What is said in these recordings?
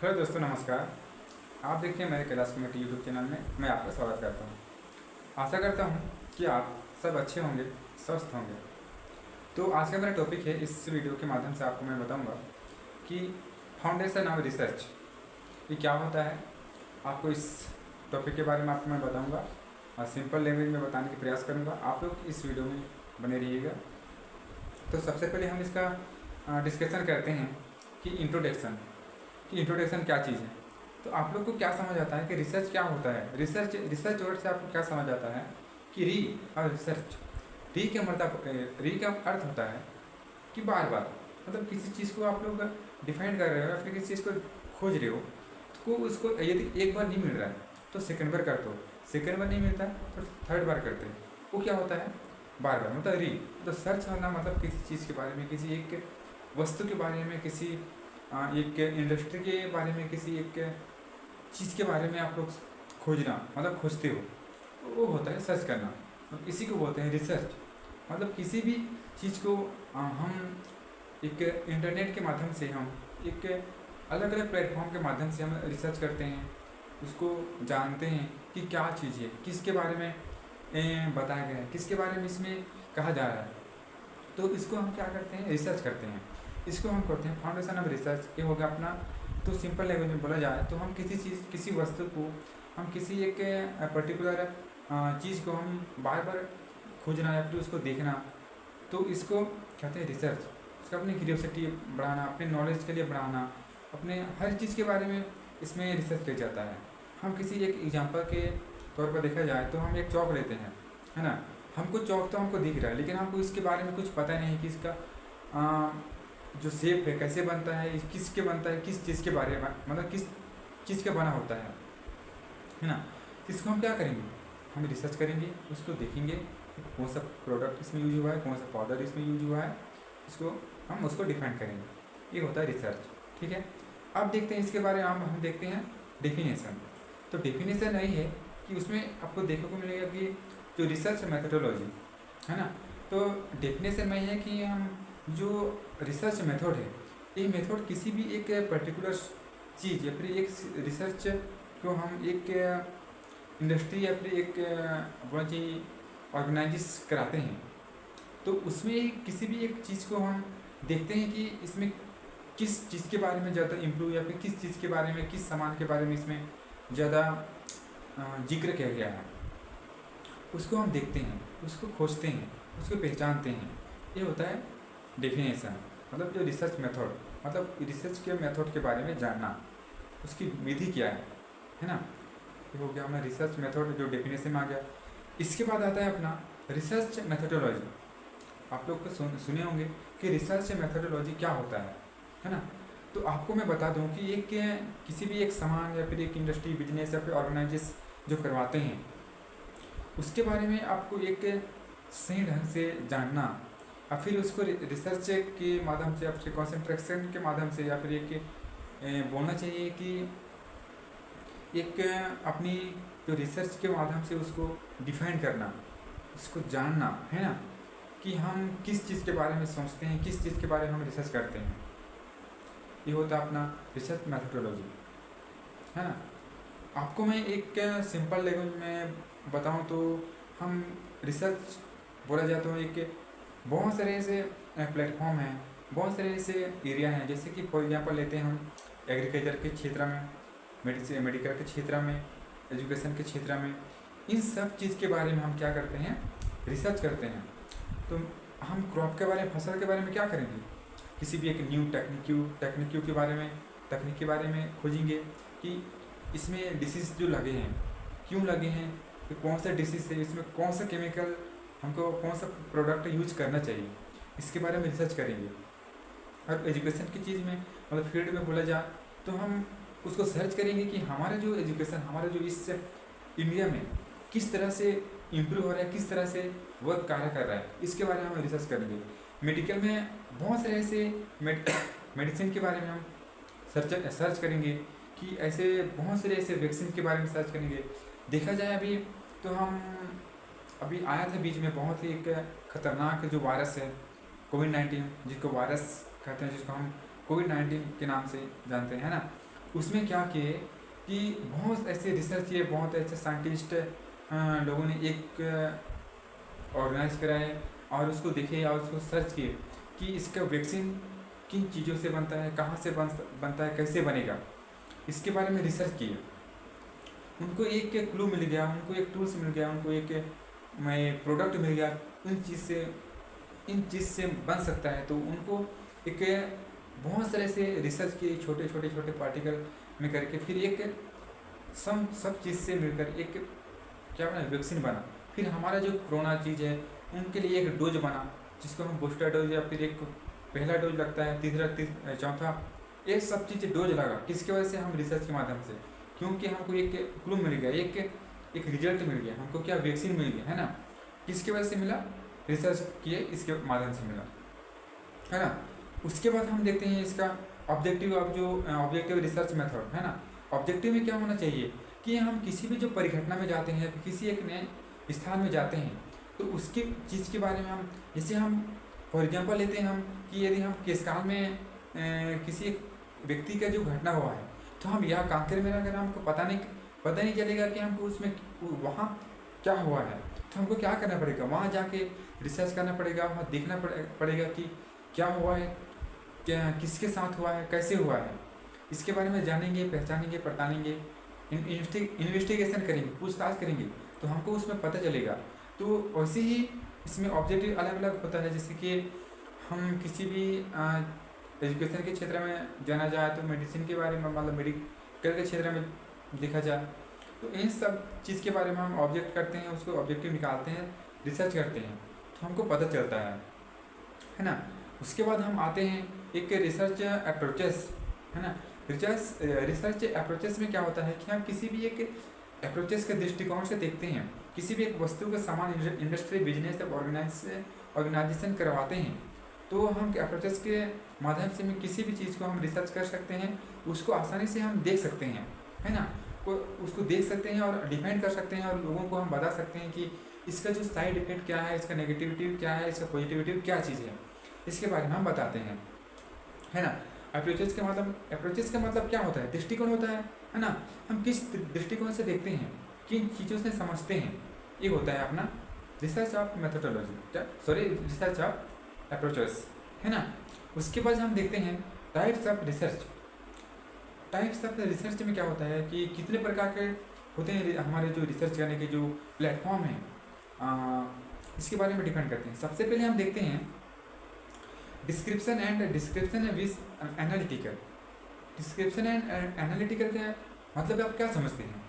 Hello दोस्तों, नमस्कार। आप देखिए मेरे कैलाश कमेटी यूट्यूब चैनल में मैं आपका स्वागत करता हूँ। आशा करता हूँ कि आप सब अच्छे होंगे, स्वस्थ होंगे। तो आज का मेरा टॉपिक है, इस वीडियो के माध्यम से आपको मैं बताऊँगा कि फाउंडेशन ऑफ रिसर्च ये क्या होता है। आपको इस टॉपिक के बारे में आपको मैं बताऊँगा और सिंपल लैंग्वेज में बताने की प्रयास करूँगा। आप लोग इस वीडियो में बने रहिएगा। तो सबसे पहले हम इसका डिस्कशन करते हैं कि इंट्रोडक्शन क्या चीज़ है। तो आप लोग को क्या समझ आता है कि रिसर्च क्या होता है। रिसर्च वर्ड से आपको क्या समझ आता है कि री और रिसर्च। री का अर्थ होता है कि बार बार, मतलब किसी चीज़ को आप लोग डिफाइन कर रहे हो या फिर किसी चीज़ को खोज रहे हो तो उसको यदि एक बार नहीं मिल रहा है तो सेकंड बार करते हो, सेकंड बार नहीं मिलता है तो थर्ड बार करते हैं। वो क्या होता है, बार बार, मतलब री। तो सर्च करना मतलब किसी चीज़ के बारे में, किसी एक वस्तु के बारे में, किसी एक इंडस्ट्री के बारे में, किसी एक चीज़ के बारे में आप लोग खोजना, मतलब खोजते हो, वो होता है सर्च करना। तो इसी को बोलते हैं रिसर्च। मतलब किसी भी चीज़ को हम एक इंटरनेट के माध्यम से, हम एक अलग अलग प्लेटफॉर्म के माध्यम से हम रिसर्च करते हैं, उसको जानते हैं कि क्या चीज़ है, किसके बारे में बताया गया है, किसके बारे में इसमें कहा जा रहा है। तो इसको हम क्या करते हैं, रिसर्च करते हैं। इसको हम करते हैं फाउंडेशन ऑफ रिसर्च। ये होगा अपना। तो सिंपल लैंग्वेज में बोला जाए तो हम किसी वस्तु को, हम किसी एक पर्टिकुलर चीज़ को हम बार बार खोजना या फिर उसको देखना, तो इसको कहते हैं रिसर्च। इसका अपनी क्यूरियोसिटी बढ़ाना, अपने नॉलेज के लिए बढ़ाना, अपने हर चीज़ के बारे में इसमें रिसर्च किया जाता है। हम किसी एक एग्जाम्पल के तौर पर देखा जाए तो हम एक चौक लेते हैं, है ना। हमको चौक तो हमको दिख रहा है, लेकिन हमको इसके बारे में कुछ पता नहीं कि इसका जो शेप है कैसे बनता है, किसके बनता है, किस चीज़ के बारे में, मतलब किस चीज़ का बना होता है ना। इसको हम क्या करेंगे, हम रिसर्च करेंगे, उसको देखेंगे कौन सा प्रोडक्ट इसमें यूज हुआ है, कौन सा पाउडर इसमें यूज हुआ है, हम उसको डिफाइन करेंगे। ये होता है रिसर्च, ठीक है। अब देखते हैं इसके बारे में, हम देखते हैं डेफिनेशन। तो डेफिनेशन यही है कि उसमें आपको देखने को मिलेगा कि जो रिसर्च मेथोडोलॉजी है ना, तो डेफिनेशन में है कि हम जो रिसर्च मेथड है, ये मेथड किसी भी एक पर्टिकुलर चीज़ या फिर एक रिसर्च को हम एक इंडस्ट्री या फिर एक बोलना चाहिए ऑर्गेनाइज कराते हैं, तो उसमें किसी भी एक चीज़ को हम देखते हैं कि इसमें किस चीज़ के बारे में ज़्यादा इम्प्रूव, या फिर किस चीज़ के बारे में, किस सामान के बारे में इसमें ज़्यादा जिक्र किया गया है, उसको हम देखते हैं, उसको खोजते हैं, उसको पहचानते हैं। ये होता है डेफिनेशन। मतलब जो रिसर्च मेथड, मतलब रिसर्च के मेथड के बारे में जानना, उसकी विधि क्या है ना। ये हो गया हमारा रिसर्च मेथड, जो डेफिनेशन में आ गया। इसके बाद आता है अपना रिसर्च मेथोडोलॉजी। आप लोग को सुने होंगे कि रिसर्च मेथोडोलॉजी क्या होता है ना। तो आपको मैं बता दूं कि एक किसी भी एक सामान या फिर एक इंडस्ट्री, बिजनेस या फिर ऑर्गेनाइजेस जो करवाते हैं, उसके बारे में आपको एक सही ढंग से जानना, और फिर उसको रिसर्च के माध्यम से, आपसे कॉन्सेंट्रेशन के माध्यम से, या फिर एक बोलना चाहिए कि एक अपनी जो रिसर्च के माध्यम से उसको डिफाइन करना, उसको जानना, है ना, कि हम किस चीज़ के बारे में सोचते हैं, किस चीज़ के बारे में हम रिसर्च करते हैं। ये होता है अपना रिसर्च मैथोडोलॉजी, है ना। आपको मैं एक सिंपल लैंग्वेज में बताऊं तो हम रिसर्च बोला जाता है एक बहुत सारे ऐसे प्लेटफॉर्म हैं, बहुत सारे ऐसे एरिया हैं। जैसे कि फॉर एग्जांपल लेते हैं हम एग्रीकल्चर के क्षेत्र में, मेडिकल के क्षेत्र में, एजुकेशन के क्षेत्र में, इन सब चीज़ के बारे में हम क्या करते हैं, रिसर्च करते हैं। तो हम क्रॉप के बारे में, फसल के बारे में क्या करेंगे, किसी भी एक न्यू तकनीक के बारे में खोजेंगे कि इसमें डिसीज़ जो लगे हैं क्यों लगे हैं, तो कौन सा डिसीज़ है, इसमें कौन सा केमिकल, हमको कौन सा प्रोडक्ट यूज करना चाहिए, इसके बारे में रिसर्च करेंगे। और एजुकेशन की चीज़ में, मतलब फील्ड में बोला जाए तो हम उसको सर्च करेंगे कि हमारा जो एजुकेशन, हमारा जो इस इंडिया में किस तरह से इम्प्रूव हो रहा है, किस तरह से वर्क कार्य कर रहा है, इसके बारे में हम रिसर्च करेंगे। मेडिकल में बहुत सारे ऐसे मेडिसिन के बारे में हम सर्च करेंगे कि ऐसे बहुत सारे ऐसे वैक्सीन के बारे में सर्च करेंगे। देखा जाए अभी तो हम अभी आया था बीच में बहुत ही एक खतरनाक जो वायरस है कोविड-19, जिसको वायरस कहते हैं, जिसको हम कोविड-19 के नाम से जानते हैं ना। उसमें क्या किए कि बहुत ऐसे रिसर्च किए, बहुत ऐसे साइंटिस्ट लोगों ने एक ऑर्गेनाइज कराए और उसको देखे और उसको सर्च किए कि इसका वैक्सीन किन चीज़ों से बनता है, कहाँ से बनता है, कैसे बनेगा, इसके बारे में रिसर्च किए। उनको एक क्लू मिल गया, उनको एक टूल्स मिल गया, उनको एक प्रोडक्ट मिल गया, इन चीज़ से बन सकता है। तो उनको एक बहुत सारे से रिसर्च किए, छोटे छोटे छोटे पार्टिकल में करके फिर एक सब चीज़ से मिलकर एक क्या बना, वैक्सीन बना। फिर हमारा जो कोरोना चीज़ है उनके लिए एक डोज बना, जिसको हम बूस्टर डोज या फिर एक पहला डोज लगता है, तीसरा चौथा, ये सब चीज़ डोज लगा। किसकी वजह से? हम रिसर्च के माध्यम से, क्योंकि हमको एक क्लू मिल गया, एक रिजल्ट मिल गया हमको, क्या वैक्सीन मिल गया, है ना। किसकी वजह से मिला? रिसर्च किए इसके माध्यम से मिला, है ना। उसके बाद हम देखते हैं इसका ऑब्जेक्टिव, अब जो ऑब्जेक्टिव रिसर्च मेथड है ना। ऑब्जेक्टिव में क्या होना चाहिए कि हम किसी भी जो परिघटना में जाते हैं, किसी एक नए स्थान में जाते हैं, तो उसकी चीज़ के बारे में हम, जैसे हम फॉर एग्जांपल लेते हैं हम कि यदि हम केसकाल में किसी एक व्यक्ति का जो घटना हुआ है, तो हम यहाँ कांकेर में अगर हमको पता नहीं चलेगा कि हमको उसमें वहाँ क्या हुआ है, तो हमको क्या करना पड़ेगा? वहाँ जाके रिसर्च करना पड़ेगा, वहाँ देखना पड़ेगा कि क्या हुआ है, क्या किसके साथ हुआ है, कैसे हुआ है, इसके बारे में जानेंगे, पहचानेंगे, पड़तालेंगे, इन्वेस्टिगेशन करेंगे, पूछताछ करेंगे, तो हमको उसमें पता चलेगा। तो वैसे ही इसमें ऑब्जेक्टिव अलग अलग होता है। जैसे कि हम किसी भी एजुकेशन के क्षेत्र में जाना जाए तो मेडिसिन के बारे में, मतलब मेडिकल के क्षेत्र में देखा जाए, तो इन सब चीज़ के बारे में हम ऑब्जेक्ट करते हैं, उसको ऑब्जेक्टिव निकालते हैं, रिसर्च करते हैं, तो हमको पता चलता है ना। उसके बाद हम आते हैं एक रिसर्च अप्रोचेस, है ना। रिसर्च अप्रोचेस में क्या होता है कि हम किसी भी एक अप्रोचेस के दृष्टिकोण से देखते हैं, किसी भी एक वस्तु का सामान इंडस्ट्री, बिजनेस या ऑर्गेनाइजेशन करवाते हैं, तो हम अप्रोचेस के माध्यम से में किसी भी चीज़ को हम रिसर्च कर सकते हैं, उसको आसानी से हम देख सकते हैं, है ना। उसको देख सकते हैं और डिफाइन कर सकते हैं, और लोगों को हम बता सकते हैं कि इसका जो साइड इफेक्ट क्या है, इसका नेगेटिविटी क्या है, इसका पॉजिटिविटी क्या चीज़ है, इसके बारे में हम बताते हैं, है ना। अप्रोचेस का मतलब क्या होता है? दृष्टिकोण होता है ना। हम किस दृष्टिकोण से देखते हैं, किन चीज़ों से समझते हैं, ये होता है अपना research of methodology, research of approaches, है ना। उसके बाद हम देखते हैं types of research. Types of research में क्या होता है कि कितने प्रकार के होते हैं हमारे जो रिसर्च करने के जो प्लेटफॉर्म हैं, इसके बारे में डिपेंड करते हैं। सबसे पहले हम देखते हैं description with analytical. Description and analytical का मतलब आप क्या समझते हैं?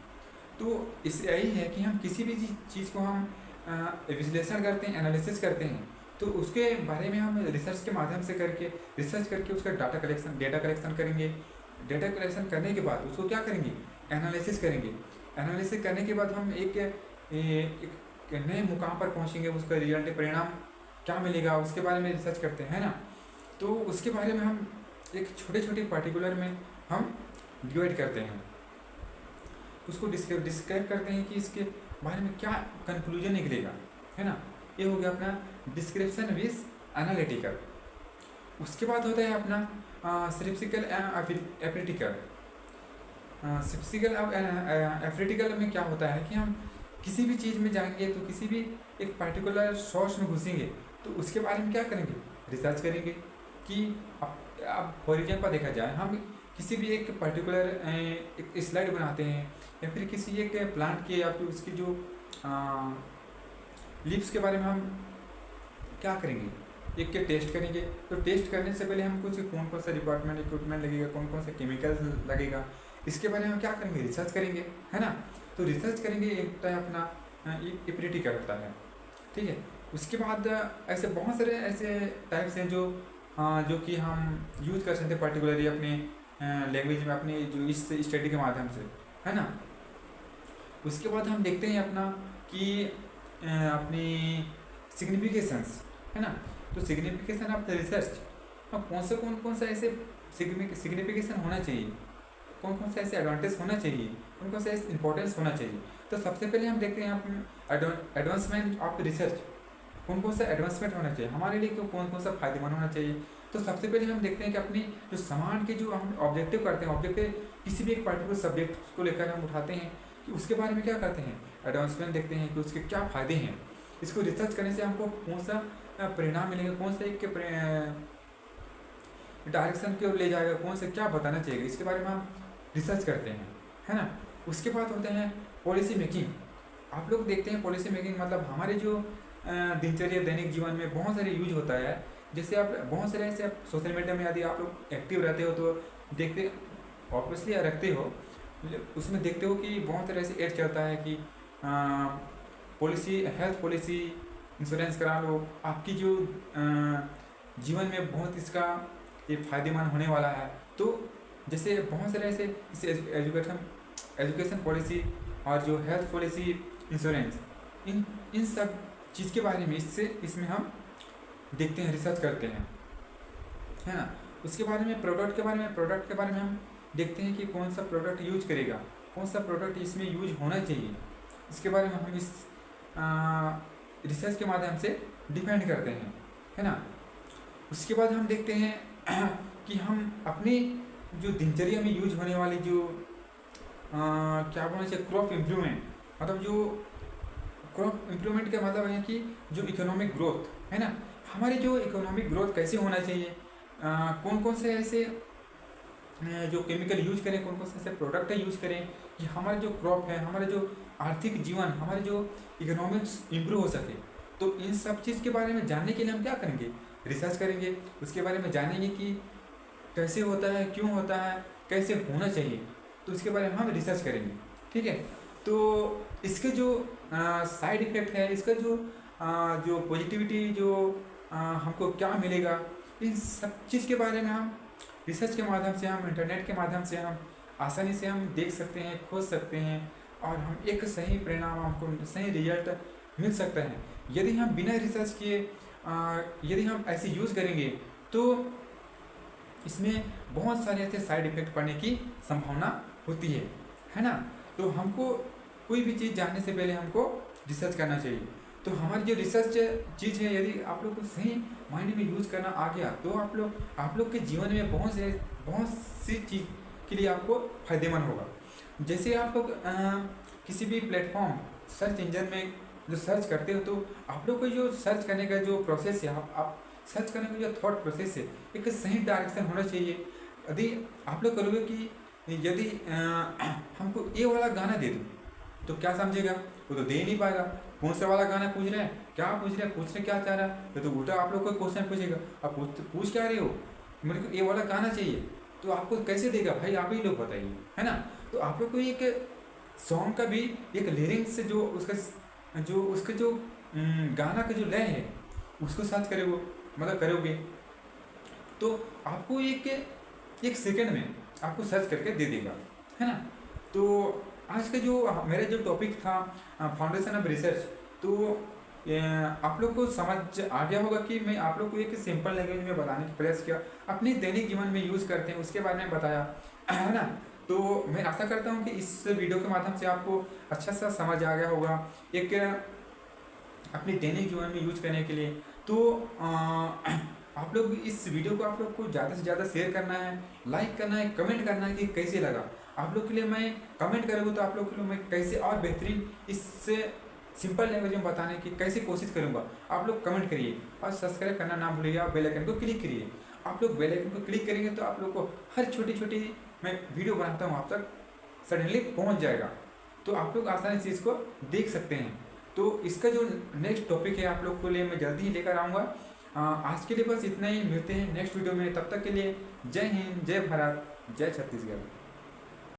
तो इससे यही है कि हम किसी भी चीज़ को हम विश्लेषण करते हैं, एनालिसिस करते हैं, तो उसके बारे में हम रिसर्च के माध्यम से रिसर्च करके उसका डेटा कलेक्शन करेंगे। डेटा कलेक्शन करने के बाद उसको क्या करेंगे? एनालिसिस करेंगे। एनालिसिस करने के बाद हम एक नए मुकाम पर पहुंचेंगे, उसका रिजल्ट परिणाम क्या मिलेगा उसके बारे में रिसर्च करते हैं ना। तो उसके बारे में हम एक छोटे पार्टिकुलर में हम डिवाइड करते हैं, उसको डिस्क्राइब करते हैं कि इसके बारे में क्या कंक्लूजन निकलेगा, है ना। ये हो गया अपना डिस्क्रिप्शन विद एनालिटिकल। उसके बाद होता है अपना स्टैटिस्टिकल एप्रेटिकल। एप्रेटिकल में क्या होता है कि हम किसी भी चीज़ में जाएंगे, तो किसी भी एक पर्टिकुलर सोर्स में घुसेंगे, तो उसके बारे में क्या करेंगे? रिसर्च करेंगे कि अब फॉर एग्जाम्पल देखा जाए, हम किसी भी एक पर्टिकुलर एक स्लाइड बनाते हैं, या फिर किसी एक प्लांट के या फिर उसकी जो लीव्स के बारे में हम क्या करेंगे? एक के टेस्ट करेंगे। तो टेस्ट करने से पहले हम कुछ कौन सा इक्विपमेंट लगेगा, कौन से केमिकल्स लगेगा, इसके बारे में हम क्या करेंगे? रिसर्च करेंगे, है ना। तो रिसर्च करेंगे, एक टाइप अपना एप्रेटिकल होता है, ठीक है। उसके बाद ऐसे बहुत सारे ऐसे टाइप्स हैं जो कि हम यूज़ कर सकते हैं पर्टिकुलरली अपने लैंग्वेज में, अपने जो इस स्टडी के माध्यम से, है ना। उसके बाद हम देखते हैं अपना कि अपनी सिग्निफिकेशंस, है ना। तो सिग्निफिकेशन ऑफ द रिसर्च, कौन सा ऐसे सिग्निफिकेशन होना चाहिए, कौन सा ऐसे एडवांटेज होना चाहिए, कौन सा ऐसे इंपॉर्टेंस होना चाहिए। तो सबसे पहले हम देखते हैं एडवांसमेंट ऑफ रिसर्च, कौन सा एडवांसमेंट होना चाहिए हमारे लिए, कौन सा फायदेमंद होना चाहिए। तो सबसे पहले हम देखते हैं कि अपनी जो सामान के जो हम ऑब्जेक्टिव करते हैं, ऑब्जेक्टिव किसी भी एक पर्टिकुलर सब्जेक्ट को लेकर हम उठाते हैं कि उसके बारे में क्या करते हैं, एडवांसमेंट देखते हैं कि उसके क्या फ़ायदे हैं। इसको रिसर्च करने से हमको कौन सा परिणाम मिलेगा, कौन सा एक डायरेक्शन की ओर ले जाएगा, कौन से क्या बताना चाहिए, इसके बारे में हम रिसर्च करते हैं, है ना। उसके बाद होते हैं पॉलिसी मेकिंग। आप लोग देखते हैं पॉलिसी मेकिंग मतलब हमारे जो दिनचर्या दैनिक जीवन में बहुत सारे यूज होता है। जैसे आप बहुत सारे ऐसे आप सोशल मीडिया में यदि आप लोग एक्टिव रहते हो तो देखते ऑब्वियसली रखते हो, उसमें देखते हो कि बहुत सारे ऐसे एड चलता है कि पॉलिसी, हेल्थ पॉलिसी, इंश्योरेंस करा लो, आपकी जो जीवन में बहुत इसका ये फायदेमंद होने वाला है। तो जैसे बहुत सारे ऐसे एजुकेशन पॉलिसी और जो हेल्थ पॉलिसी, इंश्योरेंस, इन सब चीज़ के बारे में इसमें हम देखते हैं, रिसर्च करते हैं, है ना। उसके बारे में प्रोडक्ट के बारे में हम देखते हैं कि कौन सा प्रोडक्ट यूज करेगा, कौन सा प्रोडक्ट इसमें यूज होना चाहिए, इसके बारे में हम इस रिसर्च के माध्यम से डिपेंड करते हैं, है ना। उसके बाद हम देखते हैं कि हम अपनी जो दिनचर्या में यूज होने वाली जो क्या बोलना चाहिए, क्रॉप इम्प्रूवमेंट, मतलब जो क्रॉप इम्प्रूवमेंट का मतलब है कि जो इकोनॉमिक ग्रोथ है ना, हमारी जो इकोनॉमिक ग्रोथ कैसे होना चाहिए, कौन कौन से ऐसे जो केमिकल यूज करें, कौन कौन से ऐसे प्रोडक्ट यूज करें कि हमारे जो क्रॉप है, हमारे जो आर्थिक जीवन, हमारे जो इकोनॉमिक्स इम्प्रूव हो सके। तो इन सब चीज़ के बारे में जानने के लिए हम क्या करेंगे, रिसर्च करेंगे, उसके बारे में जानेंगे कि कैसे होता है, क्यों होता है, कैसे होना चाहिए, तो इसके बारे में हम रिसर्च करेंगे, ठीक है। तो इसके जो साइड इफ़ेक्ट है, इसका जो पॉजिटिविटी जो हमको क्या मिलेगा, इन सब चीज़ के बारे में हम रिसर्च के माध्यम से, हम इंटरनेट के माध्यम से हम आसानी से हम देख सकते हैं, खोज सकते हैं और हम एक सही परिणाम, हमको सही रिजल्ट मिल सकता है। यदि हम बिना रिसर्च किए यदि हम ऐसे यूज़ करेंगे तो इसमें बहुत सारे ऐसे साइड इफ़ेक्ट पड़ने की संभावना होती है ना। तो हमको कोई भी चीज़ जानने से पहले हमको रिसर्च करना चाहिए। तो हमारी जो रिसर्च चीज़ है, यदि आप लोग को सही मायने में यूज़ करना आ गया तो आप लोग के जीवन में बहुत सी चीज़ के लिए आपको फ़ायदेमंद होगा। जैसे आप लोग किसी भी प्लेटफॉर्म सर्च इंजन में जो सर्च करते हो, तो आप लोग को जो सर्च करने का जो प्रोसेस है, आप सर्च करने का जो थॉट प्रोसेस है, एक सही डायरेक्शन होना चाहिए। यदि आप लोग करोगे कि यदि हमको ये वाला गाना दे दो, तो क्या समझेगा, वो तो दे नहीं पाएगा। कौन सा वाला गाना पूछ रहे हैं, क्या पूछ रहे हैं, पूछने क्या चाह रहा है, तो उल्टा आप लोग को क्वेश्चन पूछेगा, आप पूछ क्या रहे हो, मेरे को ये वाला गाना चाहिए, तो आपको कैसे देगा भाई, आप ही लोग बताइए, है ना। तो आप लोग को एक सॉन्ग का भी एक लिरिक्स से जो उसका जो गाना का जो लय है उसको सर्च करोगे तो आपको एक सेकंड में आपको सर्च करके दे देगा, है ना। तो आज का जो मेरा जो टॉपिक था फाउंडेशन ऑफ रिसर्च, तो आप लोग को समझ आ गया होगा कि मैं आप लोग को एक सिंपल लैंग्वेज में बताने की प्रयास किया, अपने दैनिक जीवन में यूज़ करते हैं उसके बारे में बताया, है ना। तो मैं आशा करता हूँ कि इस वीडियो के माध्यम से आपको अच्छा सा समझ आ गया होगा एक अपने दैनिक जीवन में यूज करने के लिए। तो आप लोग इस वीडियो को आप लोग को ज़्यादा से ज़्यादा शेयर करना है, लाइक करना है, कमेंट करना है कि कैसे लगा। आप लोग के लिए मैं कमेंट करूँगा तो आप लोग के लिए मैं कैसे और बेहतरीन इससे सिंपल लैंग्वेज में बताने की कैसे कोशिश करूँगा। आप लोग कमेंट करिए और सब्सक्राइब करना ना भूलिएगा, बेल आइकन को क्लिक करिए। आप लोग बेल आइकन को क्लिक करेंगे तो आप लोग को हर छोटी छोटी मैं वीडियो बनाता हूँ आप तक सडनली पहुँच जाएगा, तो आप लोग आसानी से इसको देख सकते हैं। तो इसका जो नेक्स्ट टॉपिक है आप लोग के लिए मैं जल्दी ही लेकर आऊँगा। आज के लिए बस इतना ही, मिलते हैं नेक्स्ट वीडियो में। तब तक के लिए जय हिंद, जय भारत, जय छत्तीसगढ़।